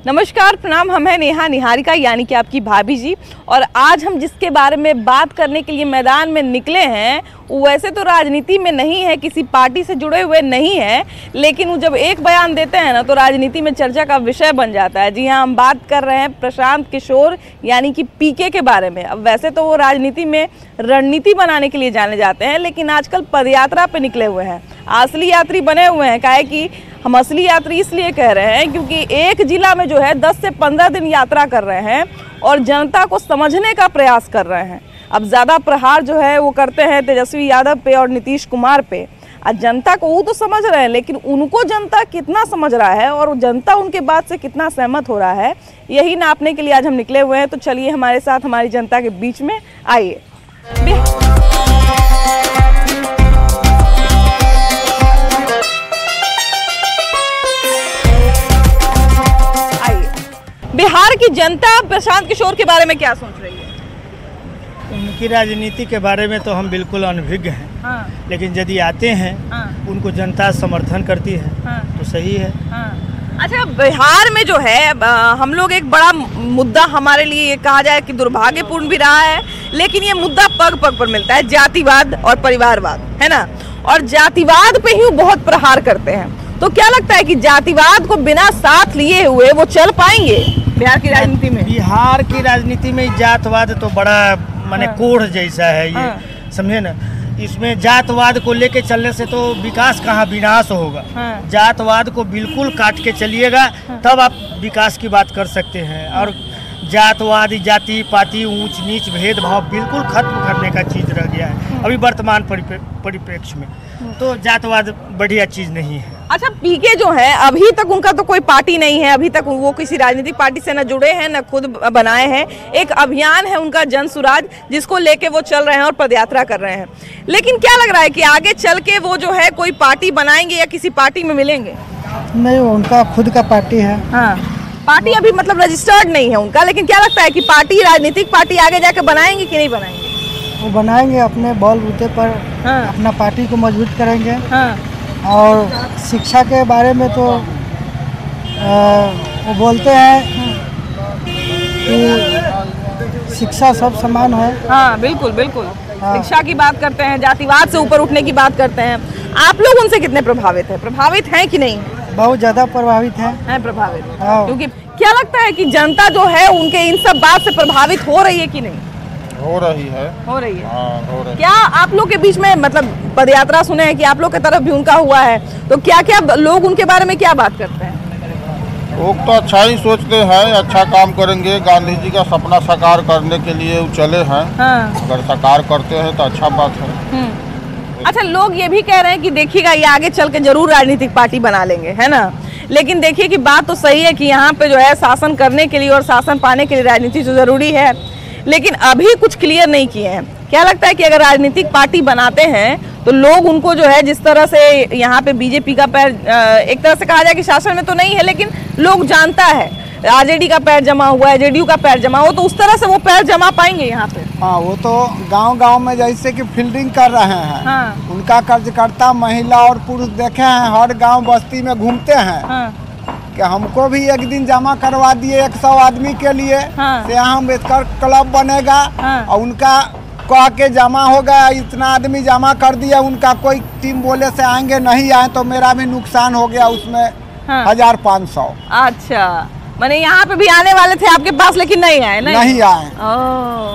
नमस्कार, प्रणाम। हम हैं नेहा निहारिका यानी कि आपकी भाभी जी। और आज हम जिसके बारे में बात करने के लिए मैदान में निकले हैं वो वैसे तो राजनीति में नहीं है, किसी पार्टी से जुड़े हुए नहीं है, लेकिन वो जब एक बयान देते हैं ना तो राजनीति में चर्चा का विषय बन जाता है। जी हाँ, हम बात कर रहे हैं प्रशांत किशोर यानी कि पीके के बारे में। अब वैसे तो वो राजनीति में रणनीति बनाने के लिए जाने जाते हैं, लेकिन आजकल पदयात्रा पे निकले हुए हैं, असली यात्री बने हुए हैं। काहे कि हम असली यात्री इसलिए कह रहे हैं क्योंकि एक जिला में जो है 10 से 15 दिन यात्रा कर रहे हैं और जनता को समझने का प्रयास कर रहे हैं। अब ज़्यादा प्रहार जो है वो करते हैं तेजस्वी यादव पे और नीतीश कुमार पे। आज जनता को वो तो समझ रहे हैं, लेकिन उनको जनता कितना समझ रहा है और जनता उनके बात से कितना सहमत हो रहा है, यही नापने के लिए आज हम निकले हुए हैं। तो चलिए हमारे साथ हमारी जनता के बीच में आइए। बिहार की जनता प्रशांत किशोर के बारे में क्या सोच रही है? उनकी राजनीति के बारे में तो हम बिल्कुल अनभिज्ञ हैं। हाँ। लेकिन यदि आते हैं, उनको जनता समर्थन करती है, तो सही है। अच्छा, बिहार में जो है हम लोग एक बड़ा मुद्दा हमारे लिए कहा जाए कि दुर्भाग्यपूर्ण भी रहा है, लेकिन ये मुद्दा पग पग पर मिलता है, जातिवाद और परिवारवाद, है ना। और जातिवाद पे ही बहुत प्रहार करते हैं। तो क्या लगता है कि जातिवाद को बिना साथ लिए हुए वो चल पाएंगे बिहार की राजनीति में? बिहार की राजनीति में जातवाद तो बड़ा माने कोढ़ जैसा है ये, समझे ना। इसमें जातवाद को लेके चलने से तो विकास कहाँ, विनाश होगा। जातवाद को बिल्कुल काट के चलिएगा, तब आप विकास की बात कर सकते हैं। और जातवाद, जाति पाति, ऊंच नीच, भेदभाव बिल्कुल खत्म करने का चीज़ रह गया है अभी वर्तमान परिप्रेक्ष्य में। तो जातवाद बढ़िया चीज़ नहीं है। अच्छा, पीके जो है अभी तक उनका तो कोई पार्टी नहीं है, अभी तक वो किसी राजनीतिक पार्टी से न जुड़े हैं न खुद बनाए हैं। एक अभियान है उनका जन सुराज, जिसको लेके वो चल रहे हैं और पदयात्रा कर रहे हैं। लेकिन क्या लग रहा है कि आगे चल के वो जो है कोई पार्टी बनाएंगे या किसी पार्टी में मिलेंगे? नहीं, उनका खुद का पार्टी है। हाँ, पार्टी अभी मतलब रजिस्टर्ड नहीं है उनका, लेकिन क्या लगता है कि पार्टी, राजनीतिक पार्टी आगे जाके बनाएंगे कि नहीं बनाएंगे? वो बनाएंगे, अपने बल बूते पर अपना पार्टी को मजबूत करेंगे। और शिक्षा के बारे में तो वो बोलते हैं कि शिक्षा सब समान है। हाँ, बिल्कुल बिल्कुल। शिक्षा की बात करते हैं, जातिवाद से ऊपर उठने की बात करते हैं। आप लोग उनसे कितने प्रभावित हैं? प्रभावित हैं कि नहीं? बहुत ज़्यादा प्रभावित हैं। प्रभावित। क्योंकि क्या लगता है कि जनता जो है उनके इन सब बात से प्रभावित हो रही है कि नहीं? हो रही है। हो रही है। हाँ, हो रही है। क्या आप लोग के बीच में मतलब पदयात्रा सुने हैं कि आप लोग की तरफ भी उनका हुआ है, तो क्या क्या लोग उनके बारे में क्या बात करते हैं? लोग तो अच्छा ही सोचते हैं, अच्छा काम करेंगे, गांधी जी का सपना साकार करने के लिए वो चले हैं। अगर साकार करते हैं तो अच्छा बात है। अच्छा, लोग ये भी कह रहे हैं कि देखिएगा ये आगे चल के जरूर राजनीतिक पार्टी बना लेंगे, है ना। लेकिन देखिए कि बात तो सही है कि यहाँ पे जो है शासन करने के लिए और शासन पाने के लिए राजनीति तो जरूरी है, लेकिन अभी कुछ क्लियर नहीं किए हैं। क्या लगता है कि अगर राजनीतिक पार्टी बनाते हैं तो लोग उनको जो है जिस तरह से यहाँ पे बीजेपी का पैर एक तरह से कहा जाए कि शासन में तो नहीं है, लेकिन लोग जानता है आरजेडी का पैर जमा हुआ है, जेडीयू का पैर जमा हुआ, तो उस तरह से वो पैर जमा पाएंगे यहाँ पे? हाँ, वो तो गांव-गांव में जैसे कि फील्डिंग कर रहे हैं। हाँ। उनका कार्यकर्ता महिला और पुरुष देखे हैं, हर गांव बस्ती में घूमते हैं। हाँ। कि हमको भी एक दिन जमा करवा दिए 100 आदमी के लिए। हाँ। से यहाँ अम्बेडकर क्लब बनेगा। हाँ। और उनका कह के जमा हो गया, इतना आदमी जमा कर दिया, उनका कोई टीम बोले से आएंगे, नहीं आए तो मेरा भी नुकसान हो गया उसमें। हाँ। 1500। अच्छा, माने यहाँ पे भी आने वाले थे आपके पास लेकिन नहीं आए? नहीं आए।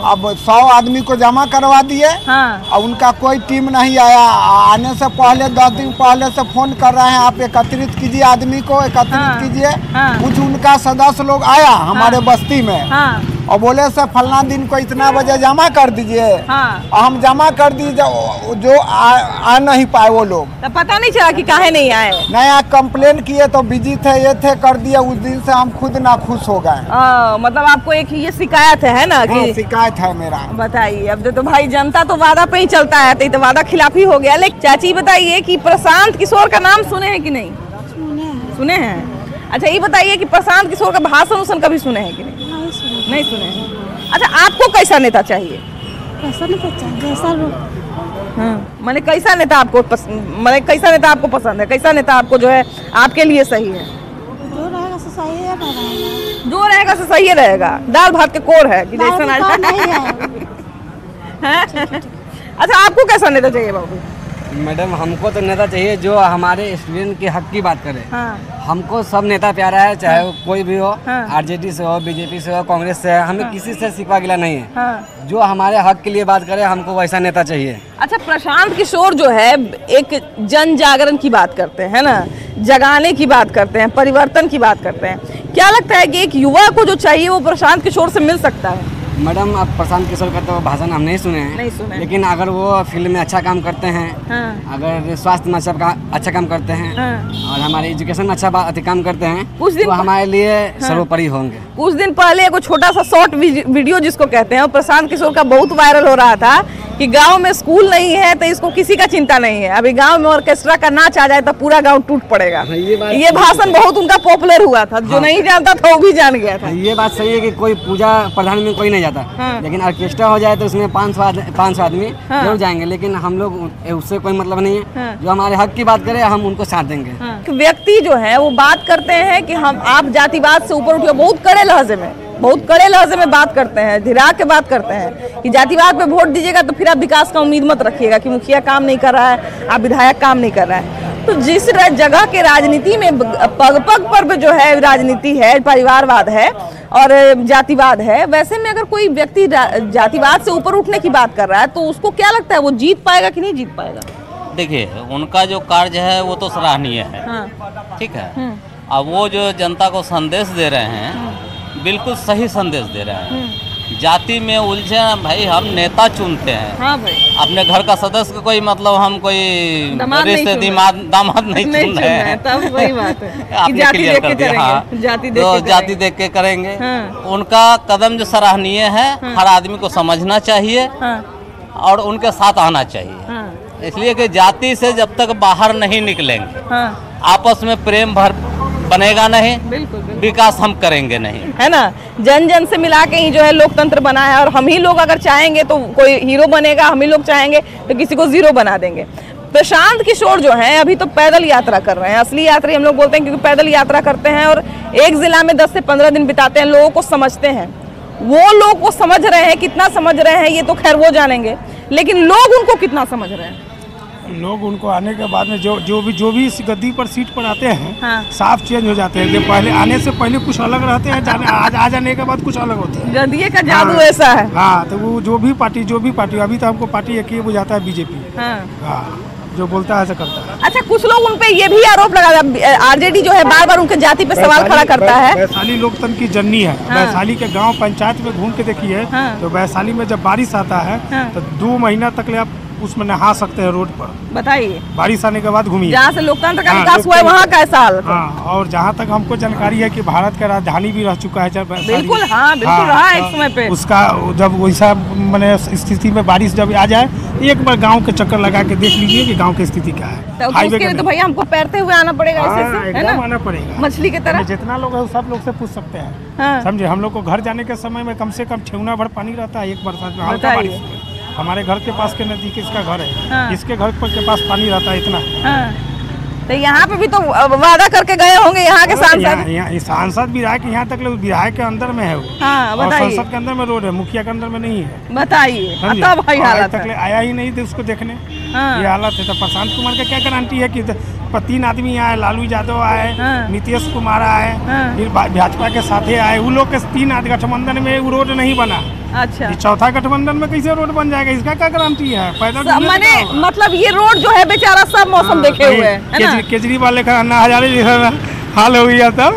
अब 100 आदमी को जमा करवा दिए। हाँ। और उनका कोई टीम नहीं आया। आने से पहले 10 दिन पहले से फोन कर रहे हैं, आप एकत्रित कीजिए, आदमी को एकत्रित कीजिए। कुछ उनका सदस्य लोग आया हमारे बस्ती में। और बोले से फलना दिन को इतना बजे जमा कर दीजिए। और हम जमा कर दिए, जो आ नहीं पाए वो लोग। तो पता नहीं चला कि काहे नहीं आए? नया कंप्लेन किए तो बिजी थे, ये थे, कर दिए। उस दिन से हम खुद नाखुश हो गए। मतलब आपको एक ये शिकायत है ना? कि शिकायत है मेरा। बताइए, अब तो भाई जनता तो वादा पे ही चलता है, तो वादा खिलाफी हो गया। लेकिन चाची बताइए कि प्रशांत किशोर का नाम सुने हैं कि नहीं? सुने हैं। अच्छा, ये बताइए कि प्रशांत किशोर का भाषण कभी सुने हैं कि नहीं? नहीं सुने हैं। अच्छा, आपको कैसा नेता चाहिए? मैंने कैसा नेता आपको पसंद है? कैसा नेता आपको जो है आपके लिए सही है? जो रहेगा सही है ना रहेगा। जो रहेगा से सही रहेगा। दाल भात के कोर है कि जैसा ना नहीं है। अच्छा, आपको कैसा नेता चाहिए बाबू? मैडम, हमको तो नेता चाहिए जो हमारे स्टूडेंट के हक की बात करे। हमको सब नेता प्यारा है, चाहे वो कोई भी हो, आरजेडी से हो, बीजेपी से हो, कांग्रेस से है, हमें किसी से सिकवा गिला नहीं है। जो हमारे हक के लिए बात करे, हमको वैसा नेता चाहिए। अच्छा, प्रशांत किशोर जो है एक जन जागरण की बात करते हैं ना, जगाने की बात करते हैं, परिवर्तन की बात करते हैं। क्या लगता है कि एक युवा को जो चाहिए वो प्रशांत किशोर से मिल सकता है? मैडम, अब प्रशांत किशोर का तो भाषण हम नहीं सुने हैं, लेकिन अगर वो फील्ड में अच्छा काम करते हैं, अगर स्वास्थ्य में अच्छा काम करते हैं, और हमारे एजुकेशन में अच्छा काम करते हैं, कुछ दिन तो हमारे लिए सर्वोपरि होंगे। कुछ दिन पहले एक छोटा सा शॉर्ट वीडियो जिसको कहते हैं, प्रशांत किशोर का बहुत वायरल हो रहा था कि गांव में स्कूल नहीं है तो इसको किसी का चिंता नहीं है, अभी गांव में ऑर्केस्ट्रा का नाच आ जाए तो पूरा गांव टूट पड़ेगा। ये भाषण बहुत उनका पॉपुलर हुआ था। जो नहीं जानता था वो भी जान गया था। ये बात सही है कि कोई पूजा प्रधान में कोई नहीं जाता, लेकिन ऑर्केस्ट्रा हो जाए तो उसमें 500 आदमी जरूर जाएंगे, लेकिन हम लोग उससे कोई मतलब नहीं है। जो हमारे हक की बात करे, हम उनको साथ देंगे। व्यक्ति जो है वो बात करते हैं कि हम आप जातिवाद से ऊपर उठिए, बहुत कड़े लहजे में बात करते हैं, धीरा के बात करते हैं कि जातिवाद पे वोट दीजिएगा तो फिर आप विकास का उम्मीद मत रखिएगा कि मुखिया काम नहीं कर रहा है, आप विधायक काम नहीं कर रहा है। तो जिस जगह के राजनीति में पग पग पर जो है राजनीति है, परिवारवाद है और जातिवाद है, वैसे में अगर कोई व्यक्ति जातिवाद से ऊपर उठने की बात कर रहा है तो उसको क्या लगता है, वो जीत पाएगा कि नहीं जीत पाएगा? देखिए, उनका जो कार्य है वो तो सराहनीय है, ठीक है। अब वो जो जनता को संदेश दे रहे हैं, बिल्कुल सही संदेश दे रहे हैं। जाति में उलझे भाई, हम नेता चुनते हैं। हाँ भाई। अपने घर का सदस्य कोई मतलब हम कोई दामाद नहीं चुन रहे हैं। तब वही बात है कि जाति देख के करेंगे, जाति देख के करेंगे। उनका कदम जो सराहनीय है, हर आदमी को समझना चाहिए और उनके साथ आना चाहिए। इसलिए कि जाति से जब तक बाहर नहीं निकलेंगे, आपस में प्रेम बनेगा नहीं, बिल्कुल। विकास हम करेंगे नहीं, है ना। जन जन से मिला के ही जो है लोकतंत्र बना है, और हम ही लोग अगर चाहेंगे तो कोई हीरो बनेगा, हम ही लोग चाहेंगे तो किसी को जीरो बना देंगे। प्रशांत किशोर जो हैं अभी तो पैदल यात्रा कर रहे हैं, असली यात्री हम लोग बोलते हैं क्योंकि पैदल यात्रा करते हैं और एक जिला में 10 से 15 दिन बिताते हैं, लोगों को समझते हैं। वो लोग को समझ रहे हैं, कितना समझ रहे हैं ये तो खैर वो जानेंगे, लेकिन लोग उनको कितना समझ रहे हैं। लोग उनको आने के बाद में जो भी इस गद्दी पर सीट पर आते हैं, साफ चेंज हो जाते हैं। जो पहले आने से पहले कुछ अलग रहते हैं, आज आ जाने के बाद कुछ अलग होते हैं। गद्दी का जादू ऐसा है। हाँ, तो वो जो भी पार्टी अभी तो हमको पार्टी एक ही बुझाता है, बीजेपी। हाँ, जो बोलता है ऐसा करता है। अच्छा, कुछ लोग उन पे ये भी आरोप लगा, आरजेडी जो है बार बार उनके जाति पे सवाल खड़ा करता है। वैशाली लोकतंत्र की जननी है। वैशाली के गांव पंचायत में घूम के देखिए, तो वैशाली में जब बारिश आता है तो 2 महीना तक आप उसमें नहा सकते हैं रोड पर। बताइए, बारिश आने के बाद घूमिए। जहाँ से लोकतंत्र का विकास हुआ है वहाँ का हाल। हाँ, और जहाँ तक हमको जानकारी है कि भारत का राजधानी भी रह चुका है जब बिल्कुल। हाँ, बिल्कुल रहा है एक समय पे। उसका जब वैसा मैंने स्थिति में बारिश जब आ जाए, एक बार गांव के चक्कर लगा के देख लीजिए कि गांव की स्थिति क्या है। हाईवे के तो भैया हमको पैरते हुए आना पड़ेगा, एकदम आना पड़ेगा, मछली की तरह। जितना लोग है सब लोग से पूछ सकते हैं, समझे। हम लोग को घर जाने के समय में कम से कम ठेहुना भर पानी रहता है एक बरसात में, हल्का बारिश में। हमारे घर के पास के नजदीक इसका घर है, इसके घर के पास पानी रहता है इतना। तो यहाँ पे भी तो वादा करके गए होंगे यहाँ के सांसद। यहाँ सांसद विधायक यहाँ तक विधायक के अंदर में है वो। हाँ, और संसद के अंदर में रोड है, मुखिया के अंदर में नहीं है। बताइए, तब भाई हालत तक आया ही नहीं थे उसको देखने। ये हालत है। तो प्रशांत कुमार का क्या गारंटी है कि 3 आदमी आए, लालू यादव आए, नीतीश कुमार आए, फिर भाजपा के साथे आए, वो लोग के 3 गठबंधन में वो रोड नहीं बना। अच्छा, चौथा गठबंधन में कैसे रोड बन जाएगा, इसका क्या गारंटी है? पैदल मतलब ये रोड जो है बेचारा सब मौसम देखे हुए है। केजरीवाल का अन्ना हजारे हाल हो गया था।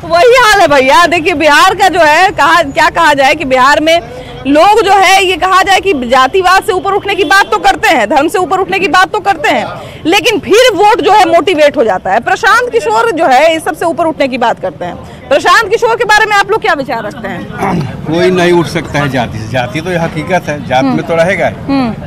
वही हाल है भैया। देखिए, बिहार का जो है क्या कहा जाए कि बिहार में लोग जो है ये कहा जाए कि जातिवाद से ऊपर उठने की बात तो करते हैं, धर्म से ऊपर उठने की बात तो करते हैं, लेकिन फिर वोट जो है मोटिवेट हो जाता है। प्रशांत किशोर जो है इस सबसे ऊपर उठने की बात करते हैं। प्रशांत किशोर के बारे में आप लोग क्या विचार रखते हैं? कोई नहीं उठ सकता है जाति से। जाति तो हकीकत है, जात में तो रहेगा,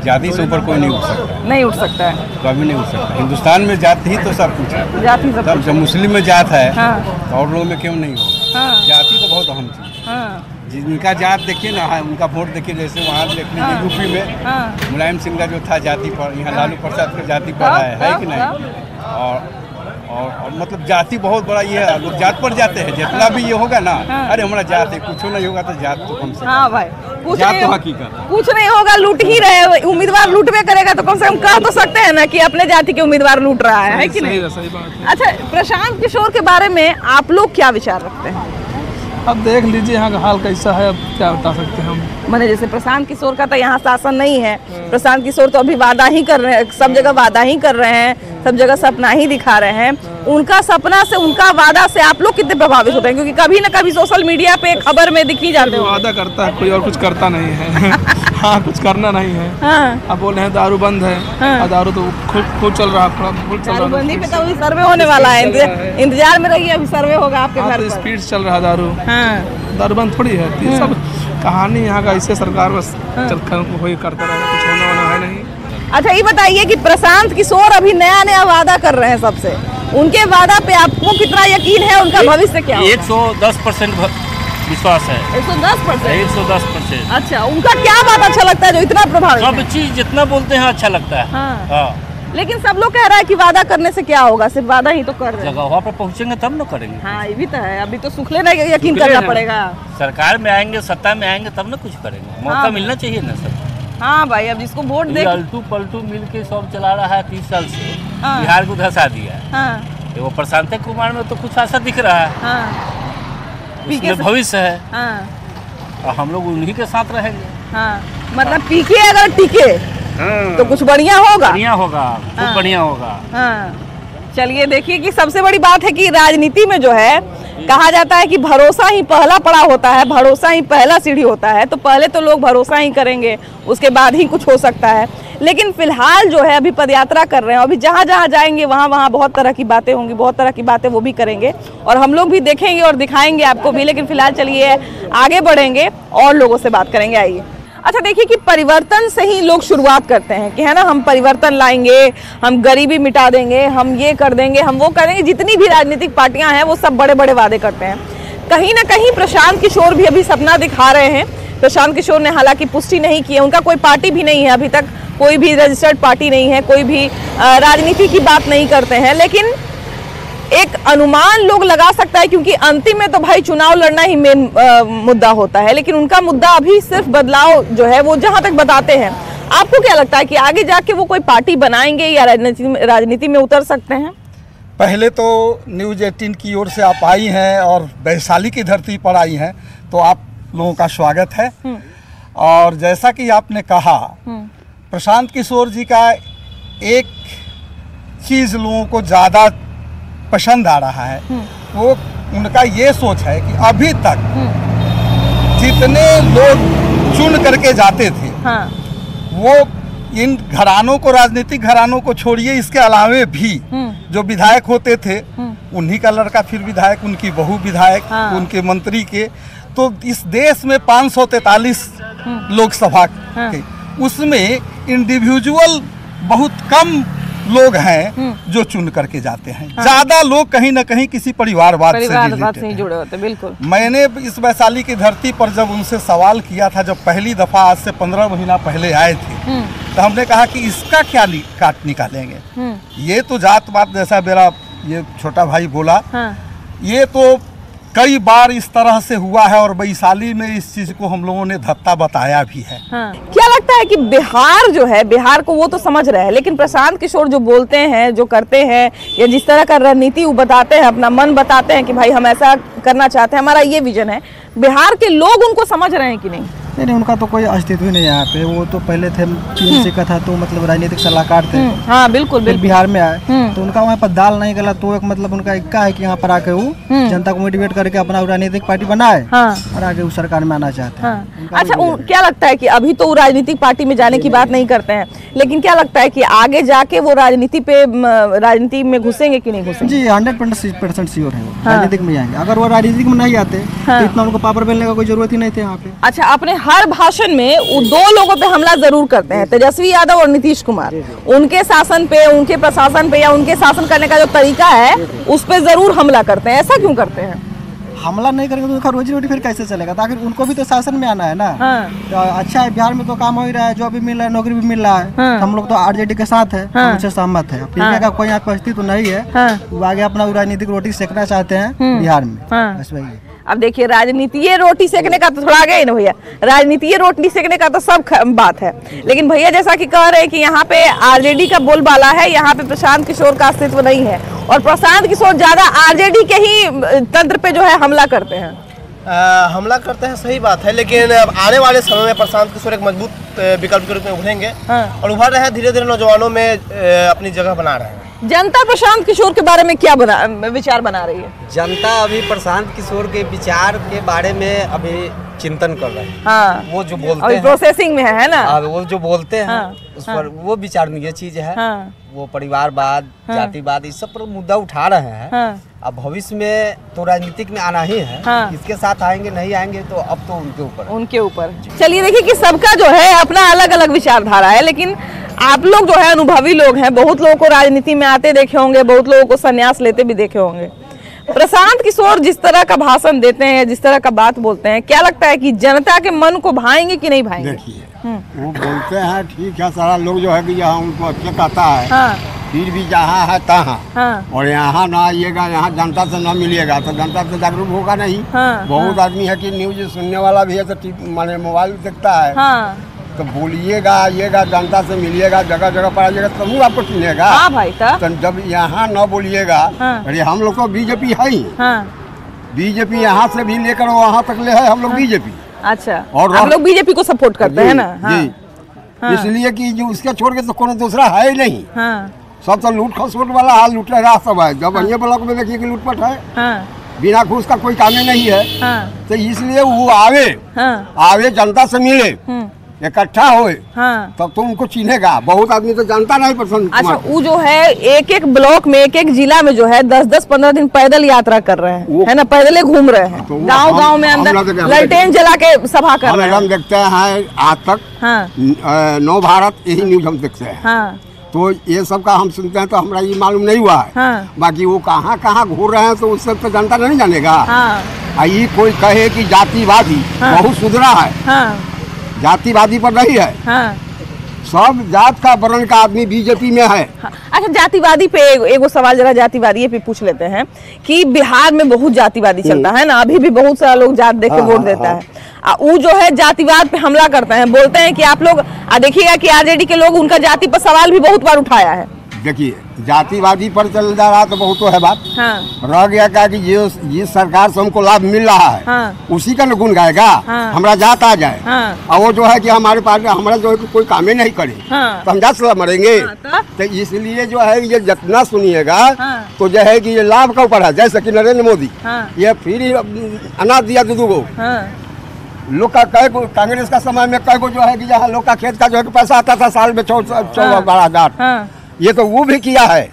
जाति से ऊपर कोई नहीं उठ सकता। नहीं उठ सकता है, कभी नहीं उठ सकता। हिंदुस्तान में जाति ही तो सब कुछ है। जाति सब कुछ। जब मुस्लिम में जात है तो और लोगों में क्यों नहीं होगा? जाति तो बहुत अहम चीज। जिनका जात देखिए ना, उनका वोट देखिए। जैसे वहाँ देख लीजिए यूपी में मुलायम सिंह का जो था जाति पर, यहाँ लालू प्रसाद का जाति पर है कि नहीं? और मतलब जाति बहुत बड़ा ये है, लोग जात पर जाते हैं, जितना भी ये होगा ना, अरे हमारा जात है, कुछ नहीं होगा तो जात तो कम से हाँ भाई, जात तो हकीकत, कुछ नहीं होगा, लूट ही रहे, उम्मीदवार लूटवे करेगा तो कम से कम कह तो सकते हैं ना कि अपने जाति के उम्मीदवार लूट रहा है कि नहीं? सही बात है। अच्छा, प्रशांत किशोर के बारे में आप लोग क्या विचार रखते हैं? अब देख लीजिए यहाँ का हाल कैसा है, अब क्या बता सकते हैं हम। माने जैसे प्रशांत किशोर का तो यहाँ शासन नहीं है, प्रशांत किशोर तो अभी वादा ही कर रहे हैं, सब जगह वादा ही कर रहे हैं, सब जगह सपना ही दिखा रहे हैं। उनका सपना से, उनका वादा से आप लोग कितने प्रभावित होते हैं? क्योंकि कभी ना कभी सोशल मीडिया पे खबर में दिख ही जाते हैं। वादा करता है कोई और कुछ करता नहीं है। हाँ, कुछ करना नहीं है। हाँ। अब बोल रहे हैं दारू बंद है। हाँ। दारू तो खूब चल रहा है, दारूबंदी पे तो अभी सर्वे होने वाला है, इंतजार में रहिए, अभी सर्वे होगा आपके घर पर। स्पीड चल रहा है दारू। हाँ। दारू बंद थोड़ी है, ये सब कहानी यहाँ का, ऐसे सरकार बस वही करता रहेगा, कुछ होने वाला है नहीं। अच्छा, ये बताइए कि प्रशांत किशोर अभी नया वादा कर रहे हैं सबसे, उनके वादा पे आपको कितना यकीन है? उनका भविष्य क्या होगा? 110% विश्वास है। 110%? अच्छा, उनका क्या बात अच्छा लगता है जो इतना प्रभावित? सब चीज जितना बोलते हैं अच्छा लगता है। हाँ। लेकिन सब लोग कह रहा है कि वादा करने से क्या होगा, सिर्फ वादा ही तो कर रहे हैं। जगह पर पहुँचेंगे तब न करेंगे। हाँ, ये भी तो है, अभी तो सुखले ना यकीन करना पड़ेगा। सरकार में आएंगे, सत्ता में आएंगे तब न कुछ करेंगे, मौका मिलना चाहिए ना सर। हाँ भाई, अब जिसको वोट दे, अल्टू पलटू मिल के सब चला रहा है 30 साल से, बिहार को धसा दिया है। वो प्रशांत कुमार में तो कुछ ऐसा दिख रहा है, उसमें भविष्य है। और हम लोग उन्हीं के साथ रहेंगे। मतलब पीके अगर टिके तो कुछ बढ़िया होगा, खूब बढ़िया होगा। चलिए, देखिए कि सबसे बड़ी बात है कि राजनीति में जो है कहा जाता है कि भरोसा ही पहला पड़ाव होता है, भरोसा ही पहला सीढ़ी होता है। तो पहले तो लोग भरोसा ही करेंगे, उसके बाद ही कुछ हो सकता है। लेकिन फिलहाल जो है अभी पदयात्रा कर रहे हैं, अभी जहाँ जहाँ जाएंगे वहाँ बहुत तरह की बातें होंगी, बहुत तरह की बातें वो भी करेंगे और हम लोग भी देखेंगे और दिखाएंगे आपको भी। लेकिन फिलहाल चलिए आगे बढ़ेंगे और लोगों से बात करेंगे, आइए। अच्छा, देखिए कि परिवर्तन से ही लोग शुरुआत करते हैं कि है ना, हम परिवर्तन लाएंगे, हम गरीबी मिटा देंगे, हम ये कर देंगे, हम वो करेंगे। जितनी भी राजनीतिक पार्टियां हैं वो सब बड़े बड़े वादे करते हैं। कहीं ना कहीं प्रशांत किशोर भी अभी सपना दिखा रहे हैं। प्रशांत किशोर ने हालांकि पुष्टि नहीं की है, उनका कोई पार्टी भी नहीं है अभी तक, कोई भी रजिस्टर्ड पार्टी नहीं है, कोई भी राजनीति की बात नहीं करते हैं। लेकिन एक अनुमान लोग लगा सकता है, क्योंकि अंतिम में तो भाई चुनाव लड़ना ही मेन मुद्दा होता है। लेकिन उनका मुद्दा अभी सिर्फ बदलाव जो है वो जहां तक बताते हैं। आपको क्या लगता है कि आगे जाके वो कोई पार्टी बनाएंगे या राजनीति में उतर सकते हैं? पहले तो न्यूज़ 18 की ओर से आप आई हैं और वैशाली की धरती पर आई हैं, तो आप लोगों का स्वागत है। और जैसा कि आपने कहा, प्रशांत किशोर जी का एक चीज़ लोगों को ज़्यादा पसंद आ रहा है, वो उनका ये सोच है कि अभी तक जितने लोग चुन करके जाते थे, वो इन घरानों को, राजनीतिक घरानों को छोड़िए, इसके अलावे भी जो विधायक होते थे उन्हीं का लड़का फिर विधायक, उनकी बहू विधायक, उनके मंत्री के, तो इस देश में 543 लोकसभा के, उसमें इंडिविजुअल बहुत कम लोग हैं जो चुन करके जाते हैं। ज्यादा लोग कहीं ना कहीं किसी परिवारवाद से जुड़े होते। बिल्कुल, मैंने इस वैशाली की धरती पर जब उनसे सवाल किया था, जब पहली दफा आज से 15 महीना पहले आए थे, तो हमने कहा कि इसका क्या काट निकालेंगे। ये तो जात पात जैसा मेरा ये छोटा भाई बोला, ये तो कई बार इस तरह से हुआ है और वैशाली में इस चीज को हम लोगों ने धत्ता बताया भी है। क्या लगता है कि बिहार जो है, बिहार को वो तो समझ रहे हैं, लेकिन प्रशांत किशोर जो बोलते हैं, जो करते हैं, या जिस तरह का रणनीति वो बताते हैं, अपना मन बताते हैं कि भाई हम ऐसा करना चाहते हैं, हमारा ये विजन है, बिहार के लोग उनको समझ रहे हैं कि नहीं? नहीं, उनका तो कोई अस्तित्व ही नहीं है यहाँ पे। वो तो पहले थे टीएमसी का था, तो मतलब राजनीतिक सलाहकार थे। हाँ, बिल्कुल। बिहार में आए तो उनका वहाँ पर दाल नहीं गला, तो एक मतलब उनका इक्का है कि यहाँ पर आके वो जनता को मोटिवेट करके अपना राजनीतिक पार्टी बनाए और आगे उस सरकार में आना चाहते हैं। अच्छा, क्या लगता है कि अभी तो वो राजनीतिक पार्टी में जाने की बात नहीं करते हैं, लेकिन क्या लगता है कि आगे जाके वो राजनीति में घुसेंगे कि नहीं घुसेंगे? जी, 100% श्योर है, राजनीतिक में जाएंगे। अगर वो राजनीतिक में नहीं आते तो इतना उनको पावर बेलने का कोई जरूरत ही नहीं थी यहाँ पे। अच्छा, अपने हर भाषण में वो दो लोगों पे हमला जरूर करते हैं, तेजस्वी यादव और नीतीश कुमार। उनके शासन पे, उनके प्रशासन पे, या उनके शासन करने का जो तरीका है उस पे जरूर हमला करते हैं। ऐसा क्यों करते हैं? हमला नहीं करेंगे तो उनका रोजी रोटी फिर कैसे चलेगा? ताकि उनको भी तो शासन में आना है ना। तो अच्छा है, बिहार में तो काम हो ही रहा है, जो भी मिल रहा है, नौकरी भी मिल रहा है। हम लोग तो आरजेडी के साथ है, उनसे सहमत है। पीछे का कोई यहाँ परिस्थिति तो नहीं है, वो आगे अपना राजनीतिक रोटी सेकना चाहते हैं बिहार में, बस वही है। अब देखिए, राजनीति रोटी सेकने का तो थोड़ा आगे ही ना भैया, राजनीति रोटी सेकने का तो सब बात है, लेकिन भैया जैसा कि कह रहे हैं कि यहाँ पे आरजेडी का बोलबाला है, यहाँ पे प्रशांत किशोर का अस्तित्व नहीं है, और प्रशांत किशोर ज्यादा आरजेडी के ही तंत्र पे जो है हमला करते हैं। हमला करते हैं, सही बात है, लेकिन अब आने वाले समय में प्रशांत किशोर एक मजबूत विकल्प के रूप में उभरेंगे और उभर रहे हैं, धीरे धीरे नौजवानों में अपनी जगह बना रहे हैं। जनता प्रशांत किशोर के बारे में क्या विचार बना रही है? जनता अभी प्रशांत किशोर के विचार के बारे में अभी चिंतन कर रहे हैं। हाँ। वो जो बोलते हैं प्रोसेसिंग में है ना, वो जो बोलते हैं उस पर वो विचारणीय चीज है। वो परिवारवाद, जातिवाद, इस सब पर मुद्दा उठा रहे हैं। अब भविष्य में तो राजनीतिक में आना ही है, किसके साथ आएंगे नहीं आएंगे तो अब तो उनके ऊपर। चलिए देखिए कि सबका जो है अपना अलग अलग विचारधारा है, लेकिन आप लोग जो है अनुभवी लोग हैं, बहुत लोगों को राजनीति में आते देखे होंगे, बहुत लोगों को संन्यास लेते भी देखे होंगे। प्रशांत किशोर जिस तरह का भाषण देते हैं, जिस तरह का बात बोलते हैं, क्या लगता है कि जनता के मन को भाएंगे कि नहीं भाएंगे? देखिए, वो बोलते हैं ठीक है, सारा लोग जो है कि यहाँ उनको अच्छा कहता है, फिर भी जहाँ है तहाँ, और यहाँ ना आइएगा, यहाँ जनता से ना मिलिएगा तो जनता से जागरूक होगा नहीं। बहुत आदमी है कि न्यूज सुनने वाला भी है तो माने मोबाइल देखता है, तो बोलिएगा, आइएगा, जनता से मिलिएगा, जगह जगह पर आइएगा तब आपको चिन्हेगा। हाँ भाई, तो जब यहाँ न बोलिएगा, अरे हम लोग तो बीजेपी है ही, बीजेपी यहाँ से भी लेकर वहाँ तक ले है हम लोग बीजेपी। अच्छा, और आप लोग बीजेपी को सपोर्ट करते हैं ना? जी, इसलिए कि जो उसके छोड़ के तो कोई दूसरा है ही नहीं। सब तो लूट खसोट वाला हाल लूट रहा सब है। जब अन्य ब्लॉक में देखिए कि लूटपाट है, बिना घूस का कोई काम नहीं है, तो इसलिए वो आवे जनता से मिले, इकट्ठा होए, तब तो उनको चिन्हेगा। बहुत आदमी तो जानता नहीं पसंद। अच्छा, वो जो है एक एक ब्लॉक में, एक एक जिला में जो है 10-10-15 दिन पैदल यात्रा कर रहे हैं, है ना, पैदल घूम रहे हैं, तो गांव में अंदर लालटेन जला के सभा कर रहे हैं। हम देखते हैं आज तक नव भारत यही न्यूज हम देखते हैं, तो ये सब का हम सुनते हैं, तो हमारा ये मालूम नहीं हुआ है। बाकी वो कहाँ कहाँ घूर रहे हैं तो उससे तो जनता नहीं जानेगा। ये कोई कहे कि जातिवादी बहुत सुधरा है, जातिवादी पर नहीं है। सब जात का वर्ण का आदमी बीजेपी में है। अच्छा, जातिवादी पे एगो सवाल जरा जातिवादी पे पूछ लेते हैं कि बिहार में बहुत जातिवादी चलता है ना, अभी भी बहुत सारा लोग जात देख के वोट देता है। वो जो है जातिवाद पे हमला करते हैं, बोलते हैं कि आप लोग देखिएगा कि आरजेडी के लोग उनका जाति पर सवाल भी बहुत बार उठाया है। देखिए, जातिवादी पर चल जा रहा तो बहुत तो है बात, रह गया क्या कि जिस सरकार से हमको लाभ मिल रहा है उसी का गुण गाएगा। हमारा जात आ जाए और वो जो है कि हमारे पास हमारा जो है कि कोई काम ही नहीं करे तो हम जात से मरेंगे। तो इसलिए जो है ये जितना सुनिएगा तो जो है कि ये लाभ का ऊपर है। जैसे कि नरेंद्र मोदी ये फ्री अनाज दिया 2 गो लोग का, कांग्रेस का समय में कई गो जो है कि जहाँ लोग का खेत का जो है पैसा आता था साल में 14-12,000, ये तो वो भी किया है।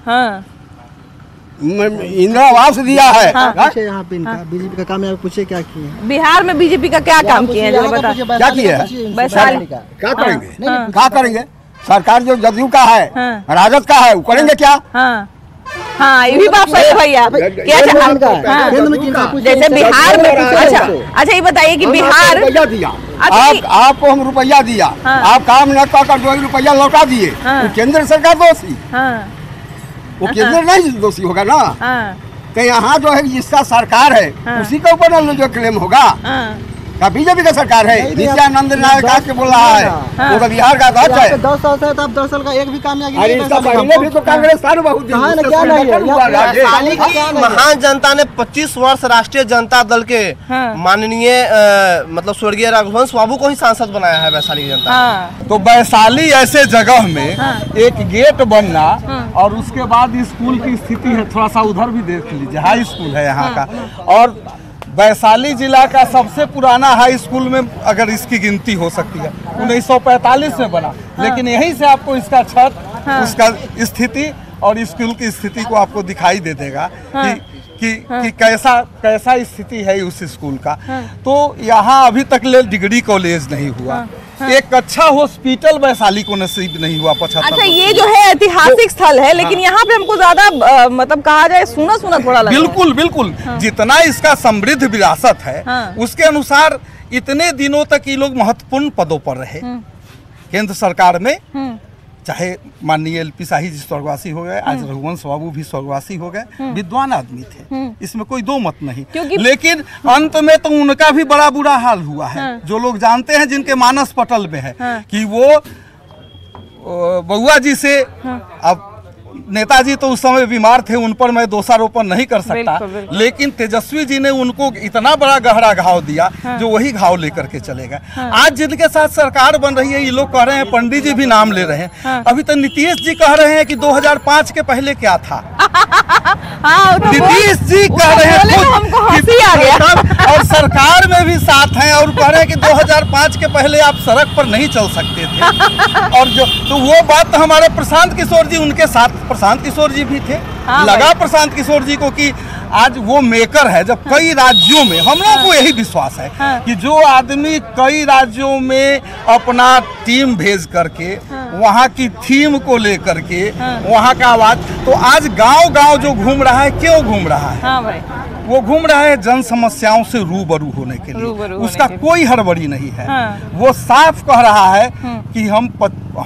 इंदिरा आवास दिया है। यहाँ पे इनका बीजेपी का काम है, पूछे क्या किए बिहार में, बीजेपी का क्या काम किए हैं, क्या किया है, क्या करेंगे, क्या करेंगे? सरकार जो जदयू का है, राजद का है, वो करेंगे क्या? हाँ, ये भी बात सही है भैया। जैसे बिहार में, अच्छा ये बताइए कि बिहार दिया, आपको हम रुपया दिया, आप काम न कर 2 रुपया लौटा दिए, वो केंद्र सरकार दोषी, वो केंद्र नहीं दोषी होगा ना। तो यहाँ जो है जिसका सरकार है उसी के ऊपर जो क्लेम होगा। बीजेपी का सरकार है, नित्यानंद नायक के बोल रहा है, वो तो बिहार का अध्यक्ष है। 10 साल से तब 10 साल का एक भी कामयाबी भी तो कांग्रेस महान जनता ने 25 वर्ष राष्ट्रीय जनता दल के माननीय मतलब स्वर्गीय रघुवंश बाबू को ही सांसद बनाया है वैशाली की जनता। तो वैशाली ऐसे जगह में एक गेट बनना और उसके बाद स्कूल की स्थिति है, थोड़ा सा उधर भी देख लीजिए, हाई स्कूल है यहाँ का, और वैशाली जिला का सबसे पुराना हाई स्कूल में अगर इसकी गिनती हो सकती है 1945 में बना, लेकिन यहीं से आपको इसका छत, उसका स्थिति और स्कूल की स्थिति को आपको दिखाई दे देगा कि कैसा स्थिति है उस स्कूल का। तो यहाँ अभी तक ले डिग्री कॉलेज नहीं हुआ, एक अच्छा हॉस्पिटल वैशाली को नसीब नहीं हुआ 75। अच्छा, ये जो है ऐतिहासिक स्थल है, लेकिन यहाँ पे हमको ज्यादा मतलब कहा जाए सुना सुना थोड़ा लगा। बिल्कुल बिल्कुल, जितना इसका समृद्ध विरासत है उसके अनुसार इतने दिनों तक ये लोग महत्वपूर्ण पदों पर रहे केंद्र सरकार में। चाहे माननीय एलपी शाही जी स्वर्गवासी हो गए, आज रघुवंश बाबू भी स्वर्गवासी हो गए, विद्वान आदमी थे, इसमें कोई दो मत नहीं। लेकिन अंत में तो उनका भी बड़ा बुरा हाल हुआ है। जो लोग जानते हैं, जिनके मानस पटल में है कि वो बउआ जी से, अब नेताजी तो उस समय बीमार थे, उन पर मैं दोषारोपण नहीं कर सकता, लेकिन तेजस्वी जी ने उनको इतना बड़ा गहरा घाव दिया जो वही घाव लेकर के चले गए। आज जिनके साथ सरकार बन रही है, ये लोग कह रहे हैं, पंडित जी भी नाम ले रहे हैं, अभी तो नीतीश जी कह रहे हैं कि 2005 के पहले क्या था। नीतीश जी कह रहे हैं और सरकार में भी साथ हैं और कह रहे हैं कि 2005 के पहले आप सड़क पर नहीं चल सकते थे। और जो तो वो बात हमारे प्रशांत किशोर जी, उनके साथ प्रशांत किशोर जी भी थे। लगा प्रशांत किशोर जी को कि आज वो मेकर है। जब कई राज्यों में, हम लोगों को यही विश्वास है कि जो आदमी कई राज्यों में अपना टीम भेज करके वहाँ की थीम को लेकर के वहाँ का आवाज, तो आज गांव-गांव जो घूम रहा है, क्यों घूम रहा है? वो घूम रहा है जन समस्याओं से रूबरू होने के लिए। उसका कोई हड़बड़ी नहीं है। वो साफ कह रहा है कि हम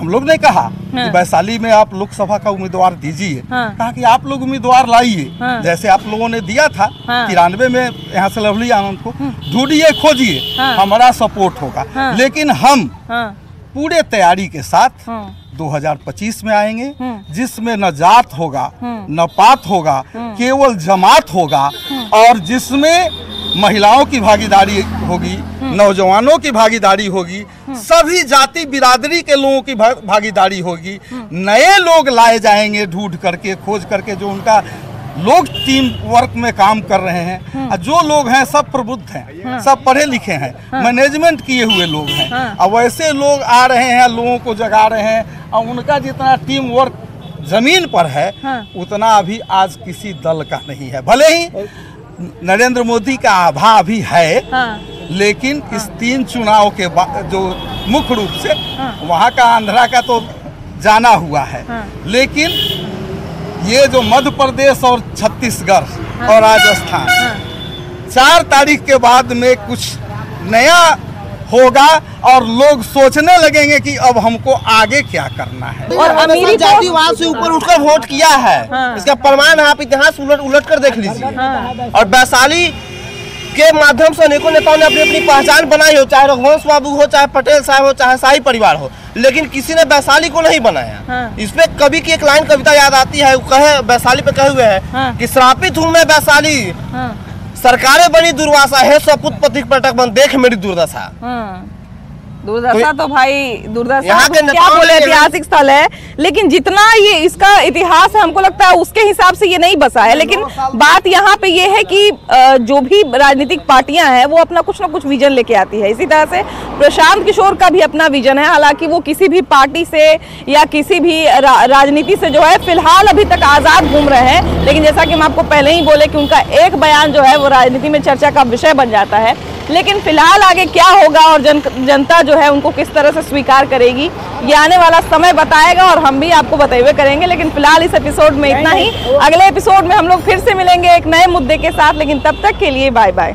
लोग ने कहा कि वैशाली में आप लोकसभा का उम्मीदवार दीजिए, कहा कि आप लोग उम्मीदवार लाइए, जैसे आप लोगों ने दिया था 93 में यहाँ से लवली आनंद को, ढूंढिए खोजिए, हमारा सपोर्ट होगा। लेकिन हम पूरे तैयारी के साथ 2025 में आएंगे, जिसमें न जात होगा न पात होगा, केवल जमात होगा, और जिसमें महिलाओं की भागीदारी होगी, नौजवानों की भागीदारी होगी, सभी जाति बिरादरी के लोगों की भागीदारी होगी। नए लोग लाए जाएंगे ढूंढ करके, खोज करके, जो उनका लोग टीम वर्क में काम कर रहे हैं। जो लोग हैं सब प्रबुद्ध हैं, सब पढ़े लिखे हैं, मैनेजमेंट किए हुए लोग हैं। अब वैसे लोग आ रहे हैं, लोगों को जगा रहे हैं, और उनका जितना टीम वर्क जमीन पर है उतना अभी आज किसी दल का नहीं है। भले ही नरेंद्र मोदी का आभा अभी है, लेकिन इस 3 चुनाव के बाद जो मुख्य रूप से वहाँ का आंध्रा का तो जाना हुआ है, लेकिन ये जो मध्य प्रदेश और छत्तीसगढ़ और राजस्थान 4 तारीख के बाद में कुछ नया होगा और लोग सोचने लगेंगे कि अब हमको आगे क्या करना है। और अमीरी जातिवाद से ऊपर उठकर वोट किया है, इसका प्रमाण आप इतिहास उलट कर देख लीजिए। और वैशाली के माध्यम से अनेकों नेताओं ने अपनी अपनी पहचान बनाई हो, चाहे रघुवंश बाबू हो, चाहे पटेल साहब हो, चाहे शाही परिवार हो, लेकिन किसी ने वैशाली को नहीं बनाया। इसमें कवि की एक लाइन कविता याद आती है, वो कहे वैशाली पे कहे हुए हैं कि श्रापित हूँ मैं वैशाली, सरकारें बनी दुर्वासा है, सपूत पथिक पर्यटक बन देख मेरी दुर्दशा। दुर्दशा तो भाई दुर्दशा क्या बोले, ऐतिहासिक स्थल है, लेकिन जितना ये इसका इतिहास है हमको लगता है उसके हिसाब से ये नहीं बसा है। लेकिन बात यहाँ पे ये है कि जो भी राजनीतिक पार्टियां हैं वो अपना कुछ ना कुछ विजन लेके आती है। इसी तरह से प्रशांत किशोर का भी अपना विजन है, हालांकि वो किसी भी पार्टी से या किसी भी राजनीति से जो है फिलहाल अभी तक आज़ाद घूम रहे हैं। लेकिन जैसा कि हम आपको पहले ही बोले कि उनका एक बयान जो है वो राजनीति में चर्चा का विषय बन जाता है। लेकिन फिलहाल आगे क्या होगा और जनता जो है उनको किस तरह से स्वीकार करेगी, ये आने वाला समय बताएगा और हम भी आपको बताइए करेंगे। लेकिन फिलहाल इस एपिसोड में इतना ही। अगले एपिसोड में हम लोग फिर से मिलेंगे एक नए मुद्दे के साथ, लेकिन तब तक के लिए बाय बाय।